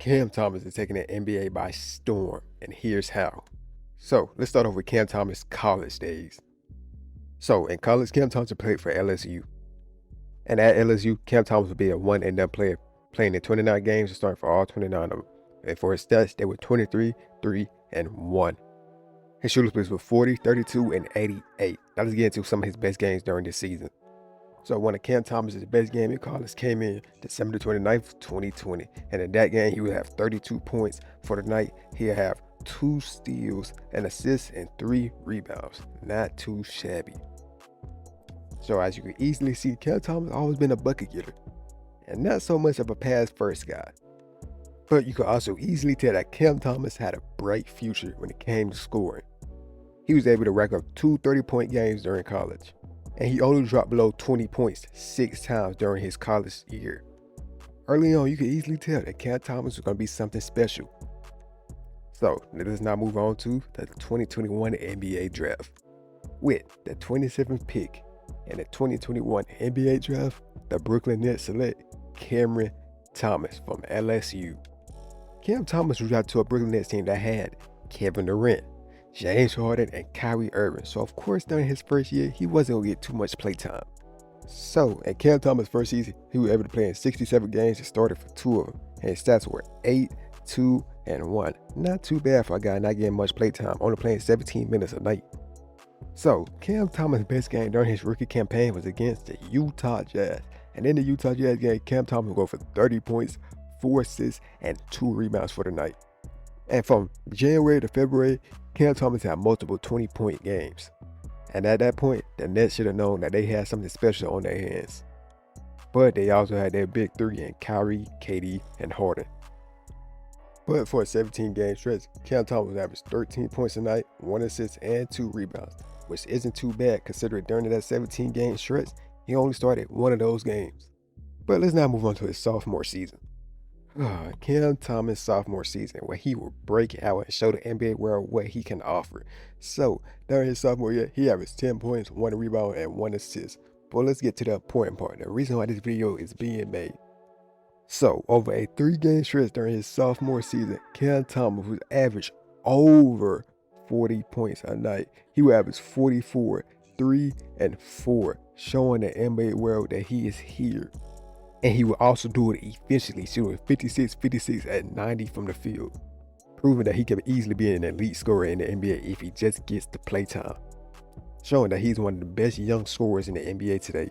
Cam Thomas is taking the NBA by storm, and here's how. So let's start off with Cam Thomas' college days. So in college, Cam Thomas played for LSU. And at LSU, Cam Thomas would be a one and done player, playing in 29 games and starting for all 29 of them. And for his stats, they were 23, 3, and 1. His shooting splits were 40, 32, and 88. Now let's get into some of his best games during this season. So one of Cam Thomas' best game in college came in December 29th, 2020. And in that game, he would have 32 points for the night. He'll have 2 steals, an assist, and 3 rebounds. Not too shabby. So as you can easily see, Cam Thomas always been a bucket getter, and not so much of a pass first guy. But you can also easily tell that Cam Thomas had a bright future when it came to scoring. He was able to rack up 2 30-point games during college, and he only dropped below 20 points 6 times during his college year. Early on, you could easily tell that Cam Thomas was going to be something special. So let us now move on to the 2021 NBA Draft. With the 27th pick in the 2021 NBA Draft, the Brooklyn Nets select Cameron Thomas from LSU. Cam Thomas was drafted to a Brooklyn Nets team that had Kevin Durant, James Harden, and Kyrie Irving. So of course, during his first year, he wasn't going to get too much playtime. So in Cam Thomas' first season, he was able to play in 67 games and started for 2 of them. And his stats were 8, 2, and 1. Not too bad for a guy not getting much playtime, only playing 17 minutes a night. So, Cam Thomas' best game during his rookie campaign was against the Utah Jazz. And in the Utah Jazz game, Cam Thomas would go for 30 points, 4 assists, and 2 rebounds for the night. And from January to February, Cam Thomas had multiple 20-point games. And at that point, the Nets should have known that they had something special on their hands. But they also had their big 3 in Kyrie, KD, and Harden. But for a 17-game stretch, Cam Thomas averaged 13 points a night, 1 assist, and 2 rebounds, which isn't too bad considering during that 17-game stretch, he only started 1 of those games. But let's now move on to his sophomore season. Cam Thomas' sophomore season, where he will break out and show the NBA world what he can offer. So, during his sophomore year, he averaged 10 points, 1 rebound, and 1 assist. But let's get to the important part, the reason why this video is being made. So, over a 3-game stretch during his sophomore season, Cam Thomas would average over 40 points a night. He would average 44, 3, and 4, showing the NBA world that he is here. And he would also do it efficiently, shooting 56, 56, and 90 from the field, proving that he can easily be an elite scorer in the NBA if he just gets the playtime, showing that he's one of the best young scorers in the NBA today,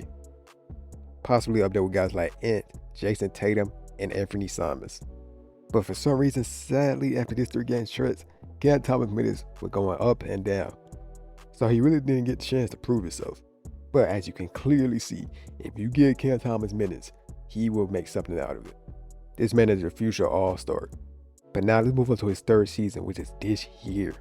possibly up there with guys like Ant, Jason Tatum, and Anthony Simons. But for some reason, sadly, after this 3-game stretch, Cam Thomas minutes were going up and down. So he really didn't get the chance to prove himself. But as you can clearly see, if you give Cam Thomas minutes, he will make something out of it. This man is a future all-star. But now let's move on to his 3rd season, which is this year.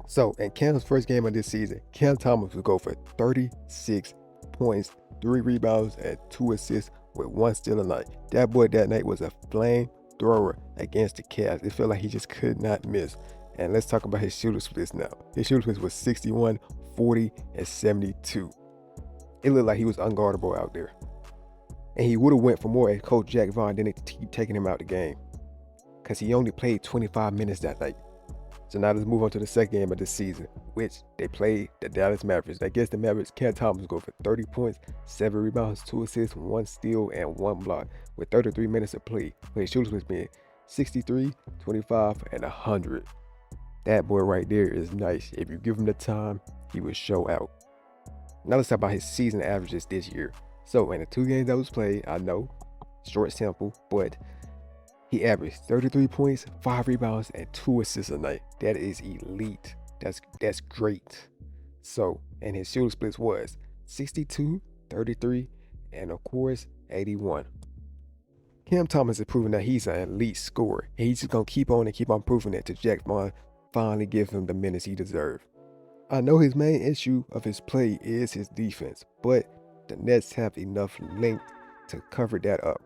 So in Cam's first game of this season, Cam Thomas would go for 36 points, 3 rebounds, and 2 assists with 1 steal a night. That boy that night was a flamethrower against the Cavs. It felt like he just could not miss. And let's talk about his shooting splits now. His shooting splits was 61, 40, and 72. It looked like he was unguardable out there. And he would have went for more if Coach Jack Vaughn didn't keep taking him out the game, because he only played 25 minutes that night. So now let's move on to the second game of this season, which they played the Dallas Mavericks. Against the Mavericks, Cam Thomas go for 30 points, 7 rebounds, 2 assists, 1 steal, and 1 block with 33 minutes of play. But his shooting was being 63, 25, and 100. That boy right there is nice. If you give him the time, he will show out. Now let's talk about his season averages this year. So in the 2 games that was played, I know, short sample, but he averaged 33 points, 5 rebounds, and 2 assists a night. That is elite. That's great. So, and his shooting splits was 62, 33, and of course, 81. Cam Thomas is proving that he's an elite scorer, and he's just going to keep on proving it till Jack Vaughn finally give him the minutes he deserves. I know his main issue of his play is his defense, but the Nets have enough length to cover that up.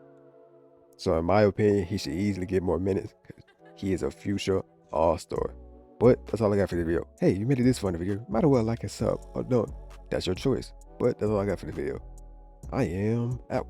So in my opinion, he should easily get more minutes because he is a future all-star. But that's all I got for the video. Hey, you made it this far in the video, might as well like and sub or don't. That's your choice. But that's all I got for the video. I am out.